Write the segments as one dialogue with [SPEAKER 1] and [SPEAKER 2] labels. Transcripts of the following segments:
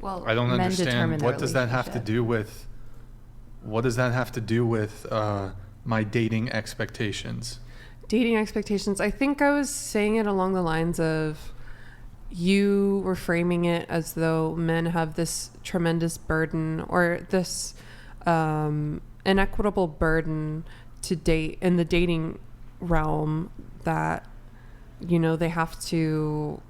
[SPEAKER 1] Well,
[SPEAKER 2] I don't
[SPEAKER 1] men
[SPEAKER 2] understand.
[SPEAKER 1] determine
[SPEAKER 2] What
[SPEAKER 1] their
[SPEAKER 2] does that have to do with? What does that have to do with my dating expectations?
[SPEAKER 3] Dating expectations. I think I was saying it along the lines of you were framing it as though men have this tremendous burden or this inequitable burden to date in the dating realm that, you know, they have to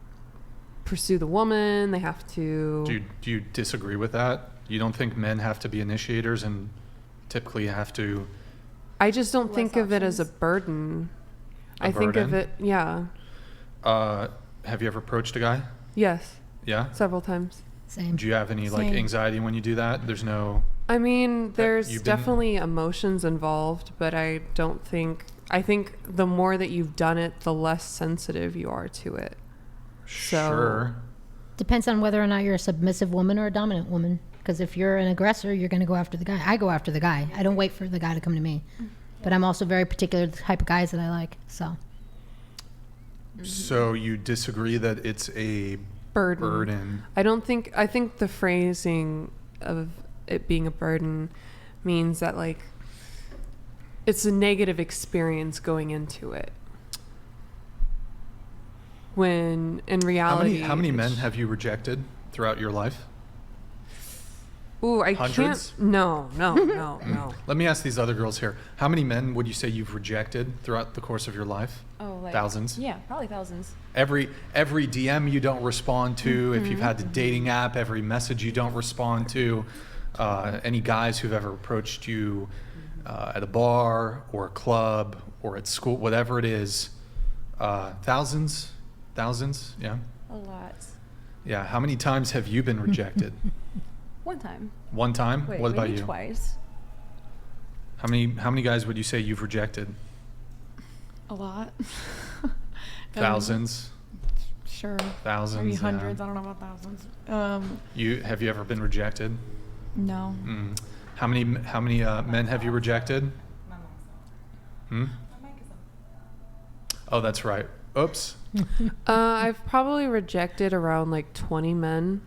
[SPEAKER 3] pursue the woman, they have to...
[SPEAKER 2] Do you disagree with that? You don't think men have to be initiators and typically have to...
[SPEAKER 3] I just don't think of it as a burden. I think of it, yeah.
[SPEAKER 2] Have you ever approached a guy?
[SPEAKER 3] Yes.
[SPEAKER 2] Yeah?
[SPEAKER 3] Several times.
[SPEAKER 4] Same.
[SPEAKER 2] Do you have any like anxiety when you do that? There's no...
[SPEAKER 3] I mean, there's definitely emotions involved, but I think the more that you've done it, the less sensitive you are to it.
[SPEAKER 2] Sure.
[SPEAKER 4] Depends on whether or not you're a submissive woman or a dominant woman. Because if you're an aggressor, you're going to go after the guy. I go after the guy. I don't wait for the guy to come to me. But I'm also very particular the type of guys that I like. So
[SPEAKER 2] you disagree that it's a burden?
[SPEAKER 3] I think the phrasing of it being a burden means that like it's a negative experience going into it. When in reality,
[SPEAKER 2] how many men have you rejected throughout your life?
[SPEAKER 3] Ooh, I
[SPEAKER 2] Hundreds?
[SPEAKER 3] can't. No.
[SPEAKER 2] Let me ask these other girls here. How many men would you say you've rejected throughout the course of your life?
[SPEAKER 1] Oh, like
[SPEAKER 2] thousands?
[SPEAKER 1] Yeah, probably thousands.
[SPEAKER 2] Every DM you don't respond to, if you've had the dating app, every message you don't respond to, any guys who've ever approached you at a bar or a club or at school, whatever it is, thousands, yeah?
[SPEAKER 1] A lot.
[SPEAKER 2] Yeah, how many times have you been rejected?
[SPEAKER 1] One time.
[SPEAKER 2] One time?
[SPEAKER 1] Wait,
[SPEAKER 2] What about
[SPEAKER 1] maybe
[SPEAKER 2] you?
[SPEAKER 1] Twice.
[SPEAKER 2] How many guys would you say you've rejected?
[SPEAKER 5] A lot.
[SPEAKER 2] Thousands?
[SPEAKER 5] Sure.
[SPEAKER 2] Thousands?
[SPEAKER 5] Maybe hundreds.
[SPEAKER 2] Yeah.
[SPEAKER 5] I don't know about thousands.
[SPEAKER 2] Have you ever been rejected?
[SPEAKER 5] No.
[SPEAKER 2] How many men have you rejected? Oh, that's right. Oops.
[SPEAKER 3] I've probably rejected around like 20 men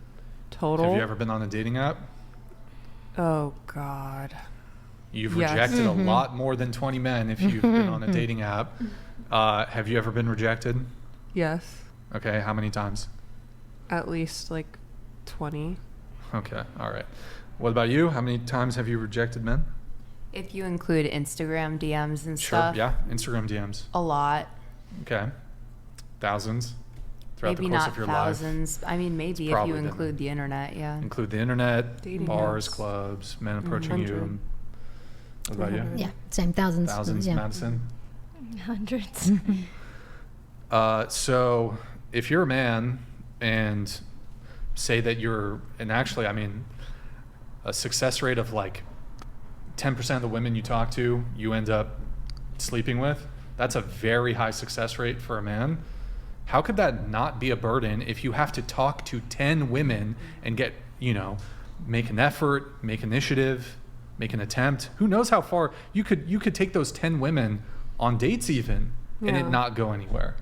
[SPEAKER 3] total.
[SPEAKER 2] Have you ever been on a dating app?
[SPEAKER 3] Oh God.
[SPEAKER 2] You've
[SPEAKER 3] Yes.
[SPEAKER 2] rejected a lot more than 20 men if you've been on a dating app. Have you ever been rejected?
[SPEAKER 3] Yes.
[SPEAKER 2] Okay, how many times?
[SPEAKER 3] At least like 20.
[SPEAKER 2] Okay, all right. What about you? How many times have you rejected men?
[SPEAKER 1] If you include Instagram DMs and
[SPEAKER 2] Sure,
[SPEAKER 1] stuff.
[SPEAKER 2] yeah, Instagram DMs.
[SPEAKER 1] A lot.
[SPEAKER 2] Okay. Thousands throughout
[SPEAKER 1] Maybe
[SPEAKER 2] the course
[SPEAKER 1] not
[SPEAKER 2] of your
[SPEAKER 1] thousands.
[SPEAKER 2] life.
[SPEAKER 1] I mean, maybe if you
[SPEAKER 2] probably
[SPEAKER 1] include the internet, yeah.
[SPEAKER 2] Include the internet,
[SPEAKER 3] Dating
[SPEAKER 2] bars,
[SPEAKER 3] apps.
[SPEAKER 2] clubs, men approaching you.
[SPEAKER 3] 100.
[SPEAKER 2] What about you?
[SPEAKER 4] yeah, same thousands.
[SPEAKER 2] Thousands,
[SPEAKER 4] Yeah.
[SPEAKER 2] Madison?
[SPEAKER 5] Hundreds.
[SPEAKER 2] So if you're a man and say that and actually, I mean, a success rate of like 10% of the women you talk to, you end up sleeping with, that's a very high success rate for a man. How could that not be a burden if you have to talk to 10 women and get, make an effort, make initiative, make an attempt? Who knows how far you could take those 10 women on dates even and it
[SPEAKER 3] Yeah.
[SPEAKER 2] not go anywhere.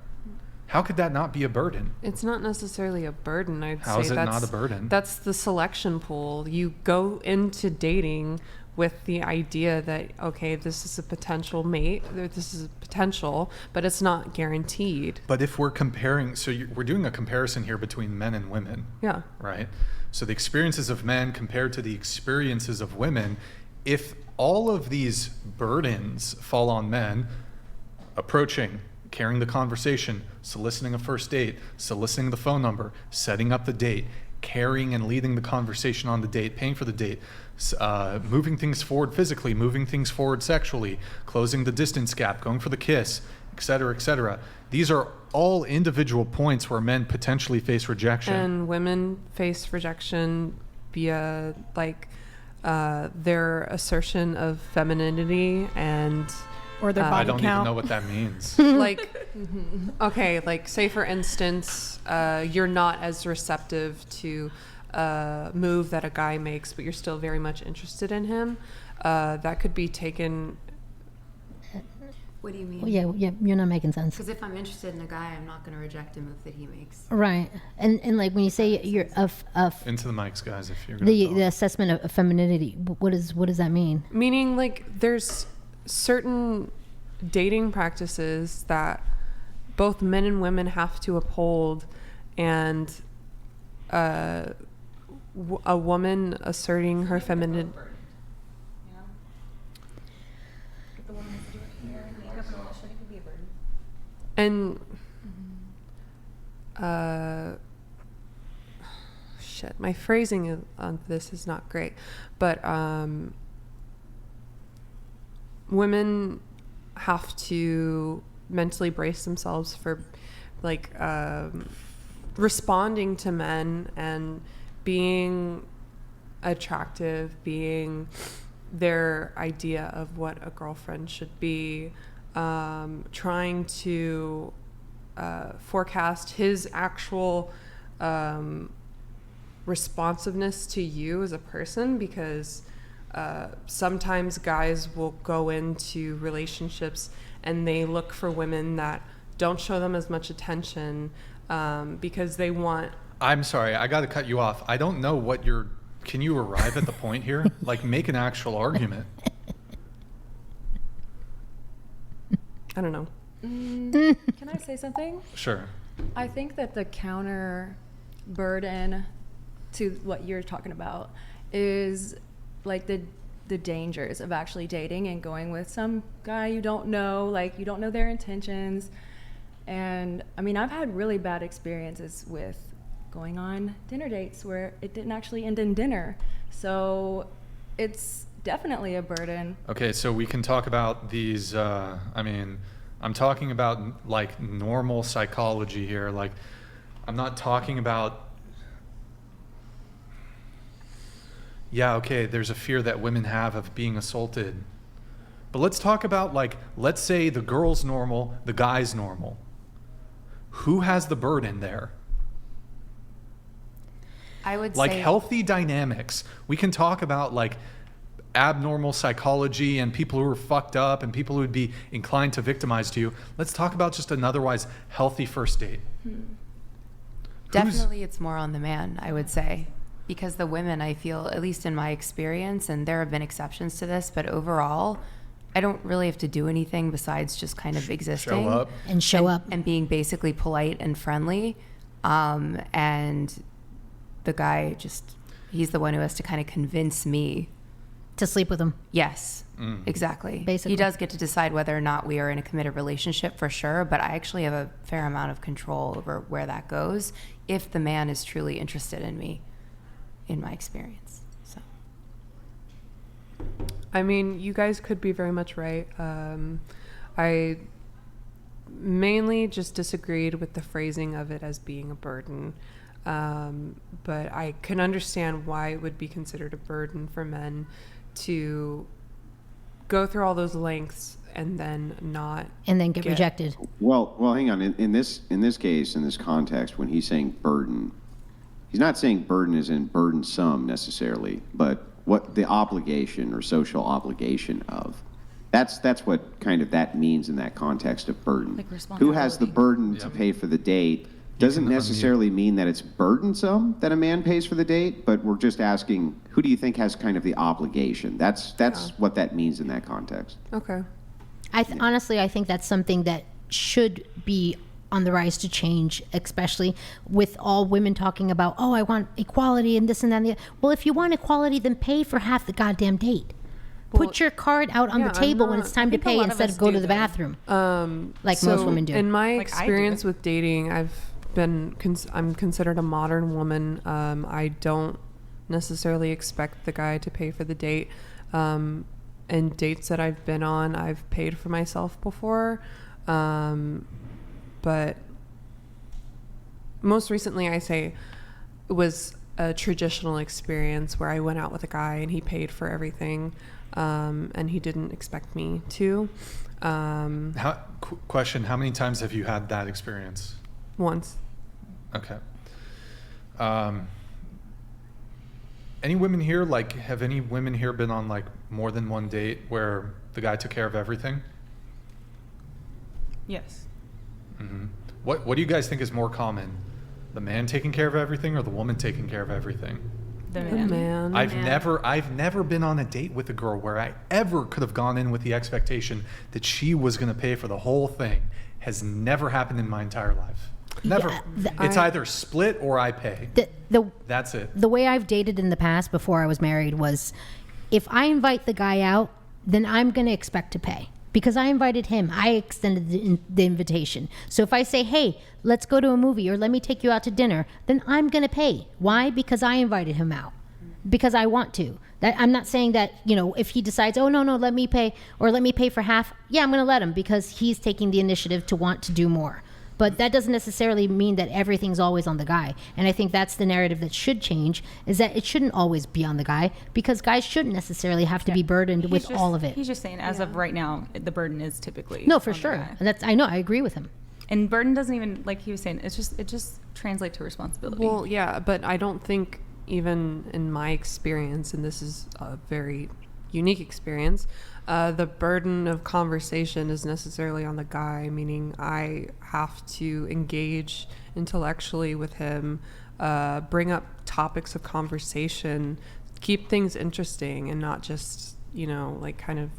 [SPEAKER 2] How could that not be a burden?
[SPEAKER 3] It's not necessarily a burden.
[SPEAKER 2] How is it not a burden?
[SPEAKER 3] That's the selection pool. You go into dating with the idea that, okay, this is a potential mate, this is a potential, but it's not guaranteed.
[SPEAKER 2] But if we're comparing, we're doing a comparison here between men and women,
[SPEAKER 3] Yeah.
[SPEAKER 2] right? So the experiences of men compared to the experiences of women, if all of these burdens fall on men, approaching, carrying the conversation, soliciting a first date, soliciting the phone number, setting up the date, carrying and leading the conversation on the date, paying for the date, moving things forward physically, moving things forward sexually, closing the distance gap, going for the kiss, et cetera, et cetera. These are all individual points where men potentially face rejection.
[SPEAKER 3] And women face rejection via their assertion of femininity and
[SPEAKER 5] Or their
[SPEAKER 2] I
[SPEAKER 5] body
[SPEAKER 2] don't
[SPEAKER 5] count.
[SPEAKER 2] even know what that means.
[SPEAKER 3] okay, say for instance, you're not as receptive to a move that a guy makes, but you're still very much interested in him. That could be taken
[SPEAKER 1] What do you mean?
[SPEAKER 4] Well, yeah, you're not making sense.
[SPEAKER 1] Because if I'm interested in a guy, I'm not going to reject a move that he makes.
[SPEAKER 4] Right. And like when you say you're of
[SPEAKER 2] Into the mics, guys, if you're going to
[SPEAKER 4] the assessment of femininity, what does that mean?
[SPEAKER 3] Meaning, like, there's certain dating practices that both men and women have to uphold, and a woman asserting her feminine. And shit, my phrasing on this is not great, but women have to mentally brace themselves for like responding to men and being attractive, being their idea of what a girlfriend should be, trying to forecast his actual responsiveness to you as a person, because sometimes guys will go into relationships and they look for women that don't show them as much attention because they want...
[SPEAKER 2] I'm sorry, I got to cut you off. I don't know what you're... Can you arrive at the point here? Like, make an actual argument.
[SPEAKER 3] I don't know.
[SPEAKER 5] Can I say something?
[SPEAKER 2] Sure.
[SPEAKER 5] I think that the counter burden to what you're talking about is like the dangers of actually dating and going with some guy you don't know, like you don't know their intentions. And I mean, I've had really bad experiences with going on dinner dates where it didn't actually end in dinner. So it's definitely a burden.
[SPEAKER 2] Okay, so we can talk about these, I mean, I'm talking about like normal psychology here. Like, I'm not talking about, yeah, okay, there's a fear that women have of being assaulted. But let's talk about, like, let's say the girl's normal, the guy's normal. Who has the burden there?
[SPEAKER 1] I would
[SPEAKER 2] Like
[SPEAKER 1] say
[SPEAKER 2] healthy dynamics. We can talk about like abnormal psychology and people who are fucked up and people who would be inclined to victimize you. Let's talk about just an otherwise healthy first date.
[SPEAKER 1] definitely it's more on the man, I would say. Because the women, I feel, at least in my experience, and there have been exceptions to this, but overall, I don't really have to do anything besides just kind of existing.
[SPEAKER 2] Show up.
[SPEAKER 1] And being basically polite and friendly. And the guy just, he's the one who has to kind of convince me.
[SPEAKER 4] To sleep with him.
[SPEAKER 1] Yes, exactly.
[SPEAKER 4] Basically.
[SPEAKER 1] He does get to decide whether or not we are in a committed relationship for sure, but I actually have a fair amount of control over where that goes if the man is truly interested in me, in my experience. So,
[SPEAKER 3] I mean, you guys could be very much right. I mainly just disagreed with the phrasing of it as being a burden. But I can understand why it would be considered a burden for men to go through all those lengths and then not
[SPEAKER 4] And then get rejected.
[SPEAKER 6] Well, hang on. In this case, in this context, when he's saying burden, he's not saying burden as in burdensome necessarily, but what the obligation or social obligation of. That's what kind of that means in that context of burden.
[SPEAKER 5] Like
[SPEAKER 6] Who has the
[SPEAKER 5] responsibility.
[SPEAKER 6] burden to pay for the date doesn't
[SPEAKER 2] can unmute.
[SPEAKER 6] necessarily mean that it's burdensome that a man pays for the date, but we're just asking, who do you think has kind of the obligation? That's what that means in that context.
[SPEAKER 3] Okay.
[SPEAKER 4] Honestly, I think that's something that should be on the rise to change, especially with all women talking about, oh, I want equality and this and that. And the other. Well, if you want equality, then pay for half the goddamn date. Put your card out on
[SPEAKER 3] yeah,
[SPEAKER 4] the table
[SPEAKER 3] I'm
[SPEAKER 4] when
[SPEAKER 3] not-
[SPEAKER 4] it's time
[SPEAKER 5] I
[SPEAKER 4] to
[SPEAKER 5] think a
[SPEAKER 4] pay
[SPEAKER 5] lot of
[SPEAKER 4] instead
[SPEAKER 5] us
[SPEAKER 4] of go
[SPEAKER 5] do
[SPEAKER 4] to the
[SPEAKER 5] though.
[SPEAKER 4] bathroom. Like
[SPEAKER 3] So
[SPEAKER 4] most women do.
[SPEAKER 3] In my
[SPEAKER 5] Like I do.
[SPEAKER 3] experience with dating, I'm considered a modern woman. I don't necessarily expect the guy to pay for the date. And dates that I've been on, I've paid for myself before. But most recently, I say it was a traditional experience where I went out with a guy and he paid for everything. And he didn't expect me to.
[SPEAKER 2] Question, how many times have you had that experience?
[SPEAKER 3] Once.
[SPEAKER 2] Okay. Any women here, like, have any women here been on like more than one date where the guy took care of everything?
[SPEAKER 7] Yes.
[SPEAKER 2] Hmm. What do you guys think is more common? The man taking care of everything or the woman taking care of everything?
[SPEAKER 7] The
[SPEAKER 3] The
[SPEAKER 7] man.
[SPEAKER 3] man.
[SPEAKER 2] I've never been on a date with a girl where I ever could have gone in with the expectation that she was going to pay for the whole thing. Has never happened in my entire life. Never.
[SPEAKER 4] Yeah,
[SPEAKER 2] It's either split or I pay. That's it.
[SPEAKER 4] The way I've dated in the past before I was married was, if I invite the guy out, then I'm going to expect to pay. Because I invited him, I extended the invitation. So if I say, hey, let's go to a movie or let me take you out to dinner, then I'm going to pay. Why? Because I invited him out. Because I want to. I'm not saying that, if he decides, oh, no, let me pay, or let me pay for half. Yeah, I'm going to let him because he's taking the initiative to want to do more. But that doesn't necessarily mean that everything's always on the guy. And I think that's the narrative that should change, is that it shouldn't always be on the guy, because guys shouldn't necessarily have to be burdened with all of it.
[SPEAKER 7] He's just saying, as of right now, the burden is typically
[SPEAKER 4] No, for
[SPEAKER 7] on the
[SPEAKER 4] sure.
[SPEAKER 7] guy.
[SPEAKER 4] And I know, I agree with him.
[SPEAKER 7] And burden doesn't even, like he was saying, it just translates to responsibility.
[SPEAKER 3] Well, yeah, but I don't think, even in my experience, and this is a very unique experience, the burden of conversation is necessarily on the guy, meaning I have to engage intellectually with him, bring up topics of conversation, keep things interesting, and not just, kind of.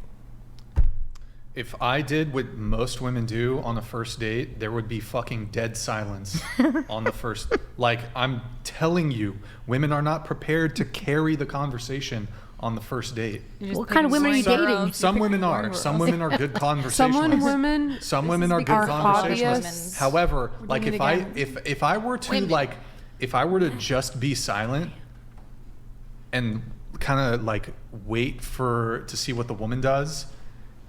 [SPEAKER 2] If I did what most women do on a first date, there would be fucking dead silence on the first. Like, I'm telling you, women are not prepared to carry the conversation on the first date.
[SPEAKER 4] What kind of women are you dating?
[SPEAKER 2] Some women are. Some women are good conversationalists. Some women are good
[SPEAKER 3] are
[SPEAKER 2] conversationalists.
[SPEAKER 3] hobbyists.
[SPEAKER 2] However,
[SPEAKER 3] We're
[SPEAKER 2] like
[SPEAKER 3] doing
[SPEAKER 2] if
[SPEAKER 3] it
[SPEAKER 2] I
[SPEAKER 3] again.
[SPEAKER 2] if I were to if I were to just be silent and kind of like wait to see what the woman does,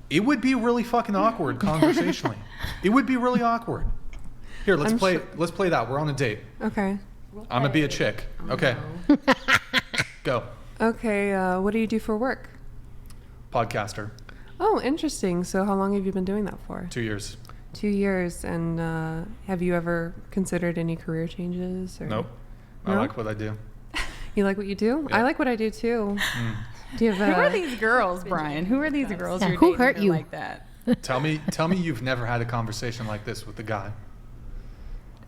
[SPEAKER 2] it would be really fucking awkward conversationally. It would be really awkward. Here, let's play that. We're on a date.
[SPEAKER 3] Okay.
[SPEAKER 2] I'm gonna be a chick. Okay. Go.
[SPEAKER 3] Okay, what do you do for work?
[SPEAKER 2] Podcaster.
[SPEAKER 3] Oh, interesting. So how long have you been doing that for?
[SPEAKER 2] 2 years.
[SPEAKER 3] 2 years. And have you ever considered any career changes? Or?
[SPEAKER 2] Nope. I
[SPEAKER 3] No?
[SPEAKER 2] like what I do.
[SPEAKER 3] You like what you do?
[SPEAKER 2] Yeah.
[SPEAKER 3] I like what I do too. Do you have
[SPEAKER 7] Who are these girls, Brian? Who are these girls
[SPEAKER 4] Yeah,
[SPEAKER 7] you're
[SPEAKER 4] who
[SPEAKER 7] dating
[SPEAKER 4] hurt
[SPEAKER 7] that are
[SPEAKER 4] you?
[SPEAKER 7] like that?
[SPEAKER 2] Tell me you've never had a conversation like this with a guy.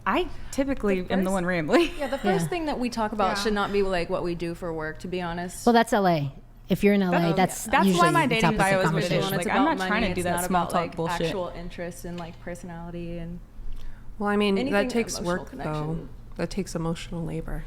[SPEAKER 7] I typically am the one rambling.
[SPEAKER 5] Yeah, the first
[SPEAKER 4] Yeah.
[SPEAKER 5] thing that we talk about should not be like what we do for work, to be honest.
[SPEAKER 4] Well, that's LA. If you're in LA, that's
[SPEAKER 7] That's
[SPEAKER 4] usually
[SPEAKER 7] why my
[SPEAKER 4] the
[SPEAKER 7] dating
[SPEAKER 4] topic of
[SPEAKER 7] bio is what it
[SPEAKER 4] conversation.
[SPEAKER 7] is.
[SPEAKER 5] When it's
[SPEAKER 7] Like, I'm
[SPEAKER 5] about
[SPEAKER 7] not trying to
[SPEAKER 5] money,
[SPEAKER 7] do
[SPEAKER 5] it's
[SPEAKER 7] that
[SPEAKER 5] not
[SPEAKER 7] small
[SPEAKER 5] about,
[SPEAKER 7] talk
[SPEAKER 5] like,
[SPEAKER 7] bullshit.
[SPEAKER 5] actual interests and like personality and
[SPEAKER 3] Well, I mean,
[SPEAKER 5] anything
[SPEAKER 3] that takes
[SPEAKER 5] emotional
[SPEAKER 3] work though.
[SPEAKER 5] connection.
[SPEAKER 3] That takes emotional labor.